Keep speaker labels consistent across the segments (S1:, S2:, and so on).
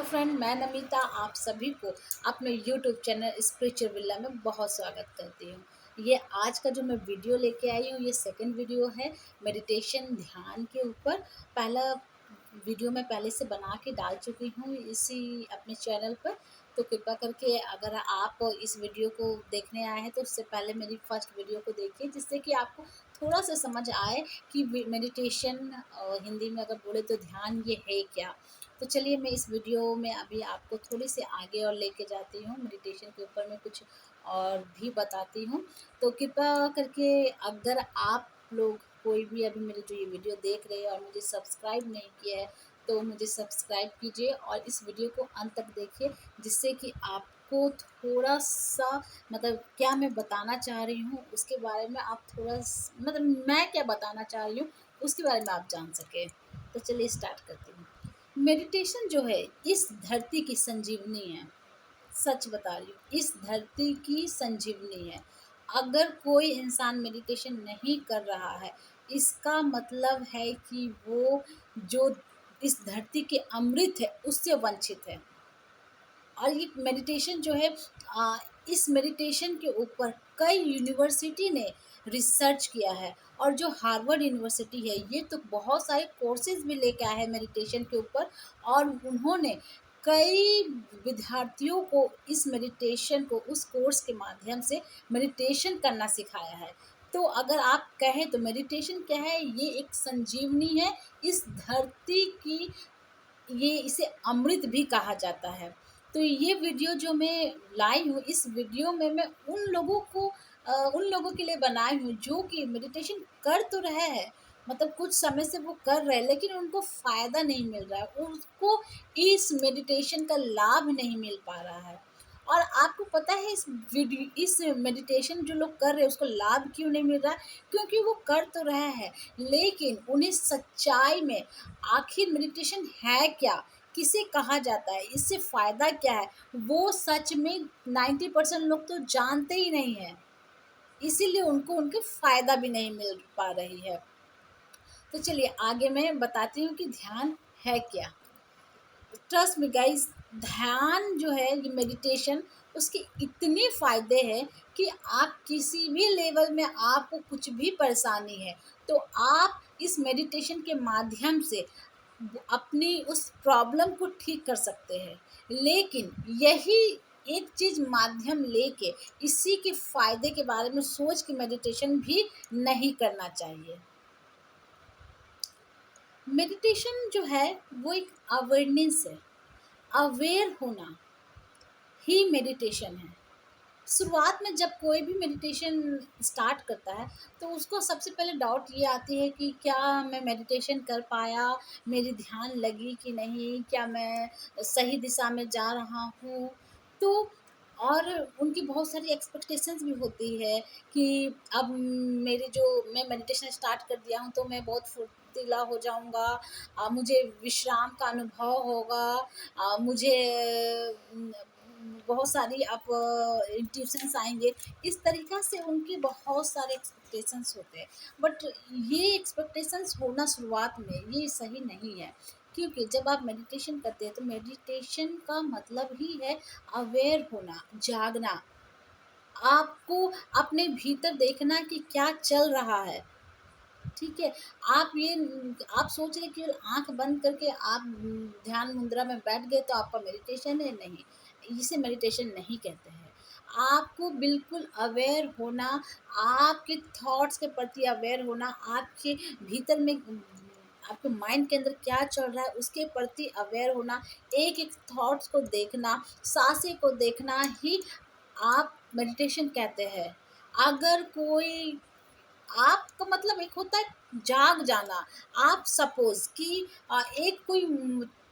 S1: Friend, मैं नमिता आप सभी को अपने यूट्यूब चैनल स्पिरिचुअल विला में बहुत स्वागत करती हूँ। ये आज का जो मैं वीडियो लेके आई हूँ, ये सेकंड वीडियो है मेडिटेशन ध्यान के ऊपर। पहला वीडियो मैं पहले से बना के डाल चुकी हूँ इसी अपने चैनल पर। तो कृपया करके अगर आप इस वीडियो को देखने आए हैं तो उससे पहले मेरी फर्स्ट वीडियो को देखिए, जिससे कि आपको थोड़ा सा समझ आए कि मेडिटेशन हिंदी में अगर बोले तो ध्यान ये है क्या। तो चलिए मैं इस वीडियो में अभी आपको थोड़ी सी आगे और लेके जाती हूँ। मेडिटेशन के ऊपर मैं कुछ और भी बताती हूँ। तो कृपया करके अगर आप लोग कोई भी अभी मेरे जो ये वीडियो देख रहे हैं और मुझे सब्सक्राइब नहीं किया है तो मुझे सब्सक्राइब कीजिए और इस वीडियो को अंत तक देखिए, जिससे कि आपको थोड़ा सा मतलब क्या मैं बताना चाह रही हूँ उसके बारे में आप मतलब मैं क्या बताना चाह रही हूँ उसके बारे में आप जान सके। तो चलिए स्टार्ट करती हूँ। मेडिटेशन जो है इस धरती की संजीवनी है। सच बता रही हूँ, इस धरती की संजीवनी है। अगर कोई इंसान मेडिटेशन नहीं कर रहा है, इसका मतलब है कि वो जो इस धरती के अमृत है उससे वंचित है। और ये मेडिटेशन जो है आ, इस मेडिटेशन के ऊपर कई यूनिवर्सिटी ने रिसर्च किया है। और जो हार्वर्ड यूनिवर्सिटी है ये तो बहुत सारे कोर्सेज भी लेके आया है मेडिटेशन के ऊपर। और उन्होंने कई विद्यार्थियों को इस मेडिटेशन को उस कोर्स के माध्यम से मेडिटेशन करना सिखाया है। तो अगर आप कहें तो मेडिटेशन क्या है, ये एक संजीवनी है इस धरती की। ये इसे अमृत भी कहा जाता है। तो ये वीडियो जो मैं लाई हूँ, इस वीडियो में मैं उन लोगों के लिए बनाई हूँ जो कि मेडिटेशन कर तो रहे हैं, मतलब कुछ समय से वो कर रहे हैं लेकिन उनको फ़ायदा नहीं मिल रहा है, उनको इस मेडिटेशन का लाभ नहीं मिल पा रहा है। और आपको पता है इस मेडिटेशन जो लोग कर रहे हैं उसको लाभ क्यों नहीं मिल रहा है? क्योंकि वो कर तो रहे हैं लेकिन उन्हें सच्चाई में आखिर मेडिटेशन है क्या, किसे कहा जाता है, इससे फ़ायदा क्या है, वो सच में 90% लोग तो जानते ही नहीं हैं। इसीलिए उनको उनके फ़ायदा भी नहीं मिल पा रही है। तो चलिए आगे मैं बताती हूँ कि ध्यान है क्या। ट्रस्ट मी गाइस, ध्यान जो है ये मेडिटेशन, उसके इतने फ़ायदे हैं कि आप किसी भी लेवल में आपको कुछ भी परेशानी है तो आप इस मेडिटेशन के माध्यम से अपनी उस प्रॉब्लम को ठीक कर सकते हैं। लेकिन यही एक चीज़ माध्यम लेके इसी के फ़ायदे के बारे में सोच के मेडिटेशन भी नहीं करना चाहिए। मेडिटेशन जो है वो एक अवेयरनेस है। अवेयर होना ही मेडिटेशन है। शुरुआत में जब कोई भी मेडिटेशन स्टार्ट करता है तो उसको सबसे पहले डाउट ये आती है कि क्या मैं मेडिटेशन कर पाया, मेरी ध्यान लगी कि नहीं, क्या मैं सही दिशा में जा रहा हूँ। तो और उनकी बहुत सारी एक्सपेक्टेशंस भी होती है कि अब मेरी जो मैं मेडिटेशन स्टार्ट कर दिया हूँ तो मैं बहुत फुर्तीला हो जाऊँगा, मुझे विश्राम का अनुभव होगा, मुझे बहुत सारी आप ट्यूशन्स आएंगे। इस तरीक़ा से उनके बहुत सारे एक्सपेक्टेशंस होते हैं। बट ये एक्सपेक्टेशंस होना शुरुआत में ये सही नहीं है, क्योंकि जब आप मेडिटेशन करते हैं तो मेडिटेशन का मतलब ही है अवेयर होना, जागना। आपको अपने भीतर देखना कि क्या चल रहा है। ठीक है, आप ये आप सोच रहे कि आँख बंद करके आप ध्यान मुद्रा में बैठ गए तो आपका मेडिटेशन है, नहीं, इसे मेडिटेशन नहीं कहते हैं। आपको बिल्कुल अवेयर होना, आपके थॉट्स के प्रति अवेयर होना, आपके भीतर में आपके माइंड के अंदर क्या चल रहा है उसके प्रति अवेयर होना, एक-एक थॉट्स को देखना, साँसें को देखना ही आप मेडिटेशन कहते हैं। अगर कोई आपका मतलब एक होता है जाग जाना। आप सपोज़ कि एक कोई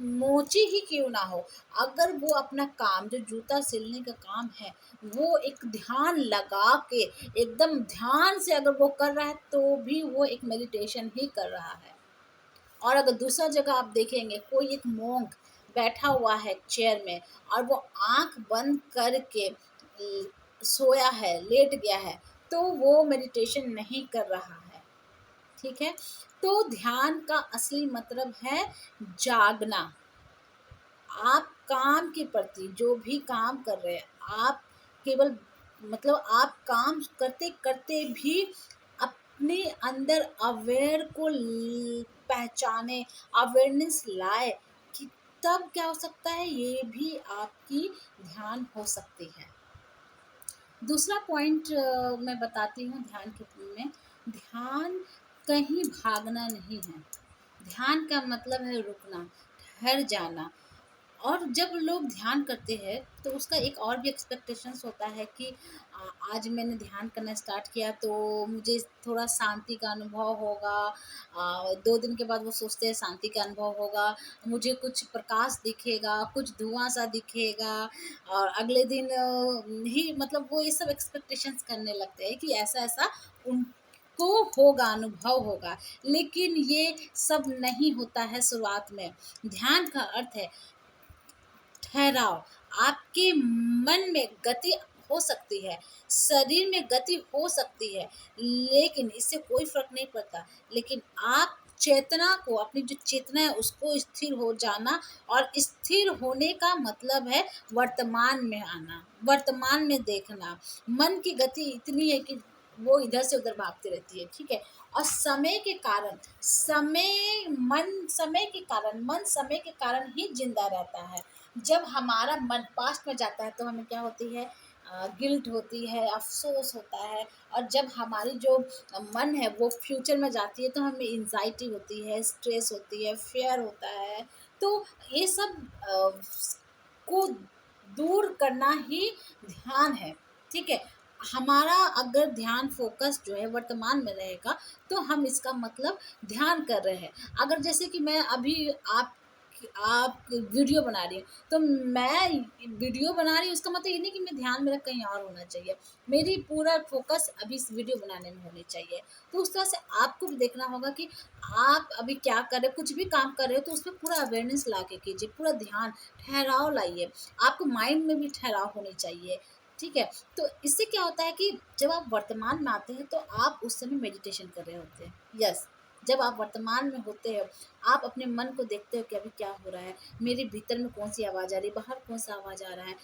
S1: मोची ही क्यों ना हो, अगर वो अपना काम जो जूता सिलने का काम है, वो एक ध्यान लगा के एकदम ध्यान से अगर वो कर रहा है तो भी वो एक मेडिटेशन ही कर रहा है। और अगर दूसरा जगह आप देखेंगे कोई एक मोंक बैठा हुआ है चेयर में और वो आँख बंद करके सोया है, लेट गया है, तो वो मेडिटेशन नहीं कर रहा है। ठीक है? तो ध्यान का असली मतलब है जागना। आप काम के प्रति जो भी काम कर रहे हैं आप, केवल मतलब आप काम करते करते भी अपने अंदर अवेयर को पहचाने, अवेयरनेस लाए कि तब क्या हो सकता है, ये भी आपकी ध्यान हो सकती है। दूसरा पॉइंट मैं बताती हूँ ध्यान के में। ध्यान कहीं भागना नहीं है। ध्यान का मतलब है रुकना, ठहर जाना। और जब लोग ध्यान करते हैं तो उसका एक और भी एक्सपेक्टेशंस होता है कि आज मैंने ध्यान करना स्टार्ट किया तो मुझे थोड़ा शांति का अनुभव होगा। 2 दिन के बाद वो सोचते हैं शांति का अनुभव होगा, मुझे कुछ प्रकाश दिखेगा, कुछ धुआं सा दिखेगा। और अगले दिन ही मतलब वो ये सब एक्सपेक्टेशंस करने लगते हैं कि ऐसा ऐसा उनको होगा, अनुभव होगा। लेकिन ये सब नहीं होता है शुरुआत में। ध्यान का अर्थ है ठहराव। आपके मन में गति हो सकती है, शरीर में गति हो सकती है, लेकिन इससे कोई फर्क नहीं पड़ता। लेकिन आप चेतना को, अपनी जो चेतना है उसको स्थिर हो जाना। और स्थिर होने का मतलब है वर्तमान में आना, वर्तमान में देखना। मन की गति इतनी है कि वो इधर से उधर भागती रहती है, ठीक है। और समय के कारण, मन समय के कारण ही जिंदा रहता है। जब हमारा मन पास्ट में जाता है तो हमें क्या होती है, गिल्ट होती है, अफसोस होता है। और जब हमारी जो मन है वो फ्यूचर में जाती है तो हमें एंजाइटी होती है, स्ट्रेस होती है, फियर होता है। तो ये सब को दूर करना ही ध्यान है, ठीक है। हमारा अगर ध्यान फोकस जो है वर्तमान में रहेगा तो हम इसका मतलब ध्यान कर रहे हैं। अगर जैसे कि मैं अभी आप वीडियो बना रही हूँ तो मैं वीडियो बना रही हूँ, उसका मतलब ये नहीं कि मैं ध्यान मेरा कहीं और होना चाहिए। मेरी पूरा फोकस अभी इस वीडियो बनाने में होनी चाहिए। तो उस तरह से आपको भी देखना होगा कि आप अभी क्या कर रहे हो, कुछ भी काम कर रहे हो तो उसमें पूरा अवेयरनेस ला के कीजिए, पूरा ध्यान, ठहराव लाइए। आपको माइंड में भी ठहराव होनी चाहिए, ठीक है। तो इससे क्या होता है कि जब आप वर्तमान में आते हैं तो आप उस समय मेडिटेशन कर रहे होते हैं। यस, जब आप वर्तमान में होते हैं आप अपने मन को देखते हो कि अभी क्या हो रहा है, मेरे भीतर में कौन सी आवाज़ आ रही है, बाहर कौन सा आवाज़ आ रहा है,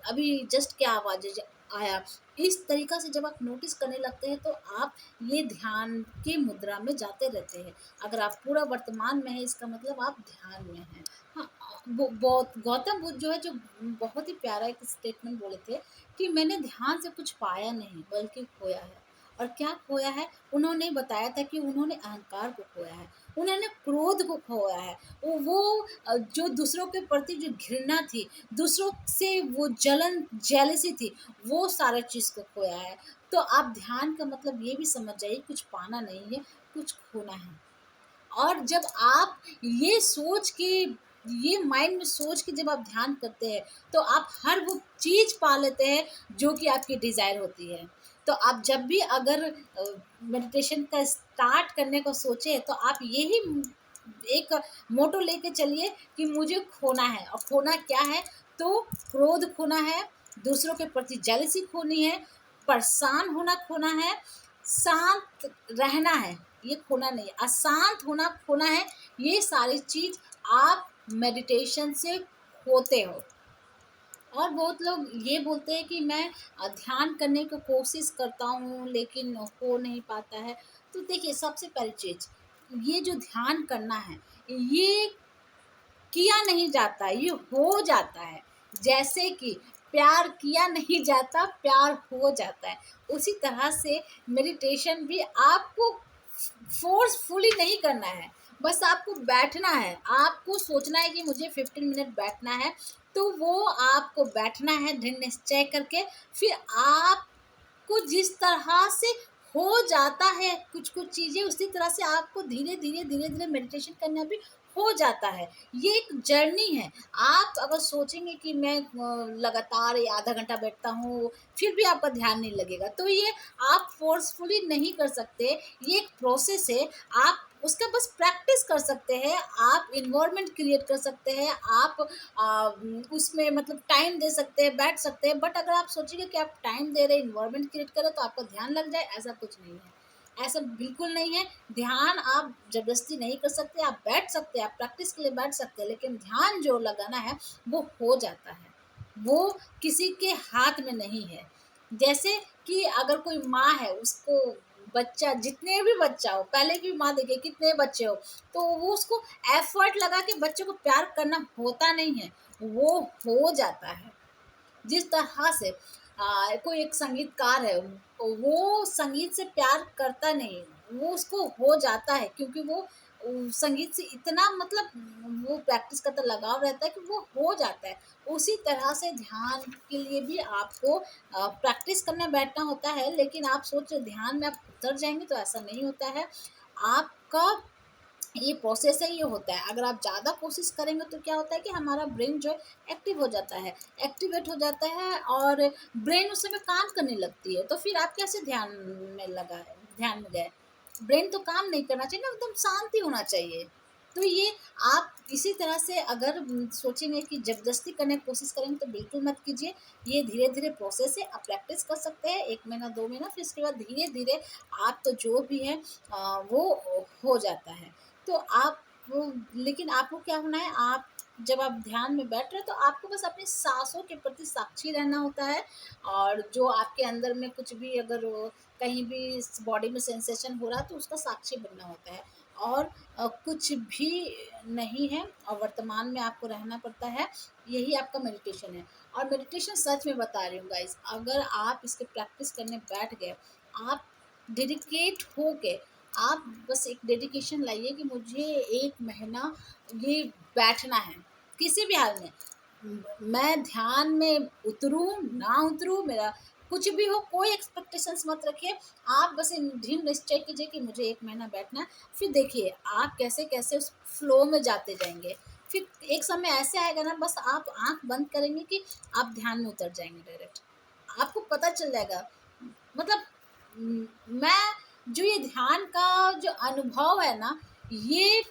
S1: अभी जस्ट क्या आवाज़ आया। इस तरीक़ा से जब आप नोटिस करने लगते हैं तो आप ये ध्यान की मुद्रा में जाते रहते हैं। अगर आप पूरा वर्तमान में हैं इसका मतलब आप ध्यान में हैं। हाँ, बहुत गौतम बुद्ध जो है, जो बहुत ही प्यारा एक स्टेटमेंट बोले थे कि मैंने ध्यान से कुछ पाया नहीं बल्कि खोया है। और क्या खोया है, उन्होंने बताया था कि उन्होंने अहंकार को खोया है, उन्होंने क्रोध को खोया है। जो दूसरों के प्रति जो घृणा थी, दूसरों से वो जलन, जेलसी थी, वो सारा चीज़ को खोया है। तो आप ध्यान का मतलब ये भी समझ जाइए, कुछ पाना नहीं है, कुछ खोना है। और जब आप ये सोच के, ये माइंड में सोच के जब आप ध्यान करते हैं तो आप हर वो चीज़ पा लेते हैं जो कि आपकी डिज़ायर होती है। तो आप जब भी अगर मेडिटेशन का स्टार्ट करने को सोचें तो आप यही एक मोटो लेके चलिए कि मुझे खोना है। और खोना क्या है, तो क्रोध खोना है, दूसरों के प्रति जेलसी खोनी है, परेशान होना खोना है, शांत रहना है, ये खोना नहीं है, अशांत होना खोना है। ये सारी चीज़ आप मेडिटेशन से खोते हो। और बहुत लोग ये बोलते हैं कि मैं ध्यान करने की कोशिश करता हूँ लेकिन हो नहीं पाता है। तो देखिए, सबसे पहली चीज़, ये जो ध्यान करना है ये किया नहीं जाता, ये हो जाता है। जैसे कि प्यार किया नहीं जाता, प्यार हो जाता है। उसी तरह से मेडिटेशन भी आपको फ़ोर्सफुली नहीं करना है, बस आपको बैठना है। आपको सोचना है कि मुझे 15 मिनट बैठना है, तो वो आपको बैठना है दृढ़ निश्चय करके। फिर आपको जिस तरह से हो जाता है कुछ-कुछ चीज़ें, उसी तरह से आपको धीरे-धीरे, धीरे-धीरे मेडिटेशन करना भी हो जाता है। ये एक जर्नी है। आप अगर सोचेंगे कि मैं लगातार ये आधा घंटा बैठता हूँ, फिर भी आपका ध्यान नहीं लगेगा, तो ये आप फ़ोर्सफुली नहीं कर सकते। ये एक प्रोसेस है, आप उसका बस प्रैक्टिस कर सकते हैं, आप एनवायरनमेंट क्रिएट कर सकते हैं, आप उसमें मतलब टाइम दे सकते हैं, बैठ सकते हैं। बट अगर आप सोचेंगे कि आप टाइम दे रहे हैं, एनवायरनमेंट क्रिएट कर रहे हैं तो आपका ध्यान लग जाए, ऐसा कुछ नहीं है। ऐसा बिल्कुल नहीं है। ध्यान आप ज़बरदस्ती नहीं कर सकते, आप बैठ सकते हैं, आप प्रैक्टिस के लिए बैठ सकते हैं, लेकिन ध्यान जो लगाना है वो हो जाता है। वो किसी के हाथ में नहीं है। जैसे कि अगर कोई माँ है, उसको बच्चा जितने भी बच्चा हो, पहले की माँ देखिए कितने बच्चे हो, तो वो उसको एफर्ट लगा के बच्चे को प्यार करना होता नहीं है, वो हो जाता है। जिस तरह से कोई एक संगीतकार है, वो संगीत से प्यार करता नहीं, वो उसको हो जाता है, क्योंकि वो संगीत से इतना मतलब वो प्रैक्टिस करता लगाव रहता है कि वो हो जाता है। उसी तरह से ध्यान के लिए भी आपको प्रैक्टिस करना बैठना होता है, लेकिन आप सोच रहे ध्यान में आप उतर जाएंगे, तो ऐसा नहीं होता है। आपका ये प्रोसेस है, ये होता है। अगर आप ज़्यादा कोशिश करेंगे तो क्या होता है कि हमारा ब्रेन जो है एक्टिव हो जाता है, एक्टिवेट हो जाता है, और ब्रेन उस समय काम करने लगती है। तो फिर आप कैसे ध्यान में गए? ब्रेन तो काम नहीं करना चाहिए ना, एकदम शांति होना चाहिए। तो ये आप इसी तरह से अगर सोचेंगे कि ज़बरदस्ती करने की कोशिश करेंगे, तो बिल्कुल मत कीजिए। ये धीरे-धीरे प्रोसेस है, आप प्रैक्टिस कर सकते हैं 1 महीना, 2 महीना, फिर इसके बाद धीरे-धीरे आप तो जो भी है वो हो जाता है। तो आप वो लेकिन आपको क्या होना है, आप जब आप ध्यान में बैठ रहे हैं, तो आपको बस अपनी सांसों के प्रति साक्षी रहना होता है, और जो आपके अंदर में कुछ भी अगर कहीं भी बॉडी में सेंसेशन हो रहा है, तो उसका साक्षी बनना होता है, और कुछ भी नहीं है, और वर्तमान में आपको रहना पड़ता है। यही आपका मेडिटेशन है। और मेडिटेशन सच में बता रही हूँ गाइस, अगर आप इसके प्रैक्टिस करने बैठ गए, आप डेडिकेट हो के, आप बस एक डेडिकेशन लाइए कि मुझे 1 महीना ये बैठना है, किसी भी हाल में। मैं ध्यान में उतरूँ, ना उतरूँ, मेरा कुछ भी हो, कोई एक्सपेक्टेशंस मत रखिए। आप बस इन दृढ़ निश्चय कीजिए कि मुझे 1 महीना बैठना है। फिर देखिए आप कैसे-कैसे उस फ्लो में जाते जाएँगे। फिर एक समय ऐसे आएगा ना, बस आप आँख बंद करेंगे कि आप ध्यान में उतर जाएँगे डायरेक्ट। आपको पता चल जाएगा। मतलब मैं जो ये ध्यान का जो अनुभव है ना, ये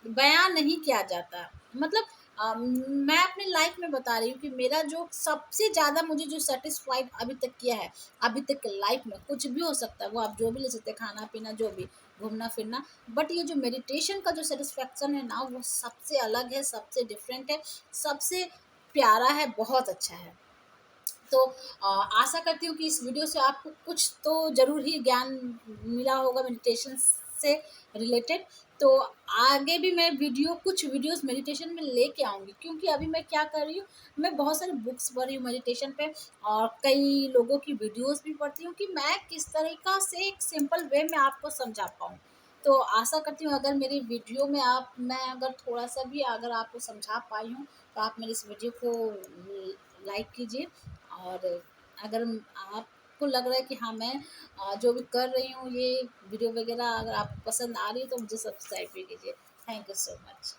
S1: बयान नहीं किया जाता। मतलब मैं अपनी लाइफ में बता रही हूँ कि मेरा जो सबसे ज़्यादा मुझे जो सेटिस्फाइड अभी तक किया है, अभी तक लाइफ में कुछ भी हो सकता है, वो आप जो भी ले सकते हैं, खाना पीना जो भी, घूमना फिरना, बट ये जो मेडिटेशन का जो सेटिस्फेक्शन है ना, वो सबसे अलग है, सबसे डिफरेंट है, सबसे प्यारा है, बहुत अच्छा है। तो आशा करती हूँ कि इस वीडियो से आपको कुछ तो ज़रूर ही ज्ञान मिला होगा मेडिटेशन से रिलेटेड। तो आगे भी मैं कुछ वीडियोस मेडिटेशन में लेके आऊँगी, क्योंकि अभी मैं क्या कर रही हूँ, मैं बहुत सारी बुक्स पढ़ रही हूँ मेडिटेशन पे, और कई लोगों की वीडियोस भी पढ़ती हूँ कि मैं किस तरीक़ा से एक सिंपल वे में आपको समझा पाऊँ। तो आशा करती हूँ अगर मेरी वीडियो में मैं अगर थोड़ा-सा भी अगर आपको समझा पाई हूँ, तो आप मेरी इस वीडियो को लाइक कीजिए, और अगर आपको लग रहा है कि हाँ, मैं जो भी कर रही हूँ, ये वीडियो वगैरह अगर आपको पसंद आ रही है, तो मुझे सब्सक्राइब भी कीजिए। Thank you so much.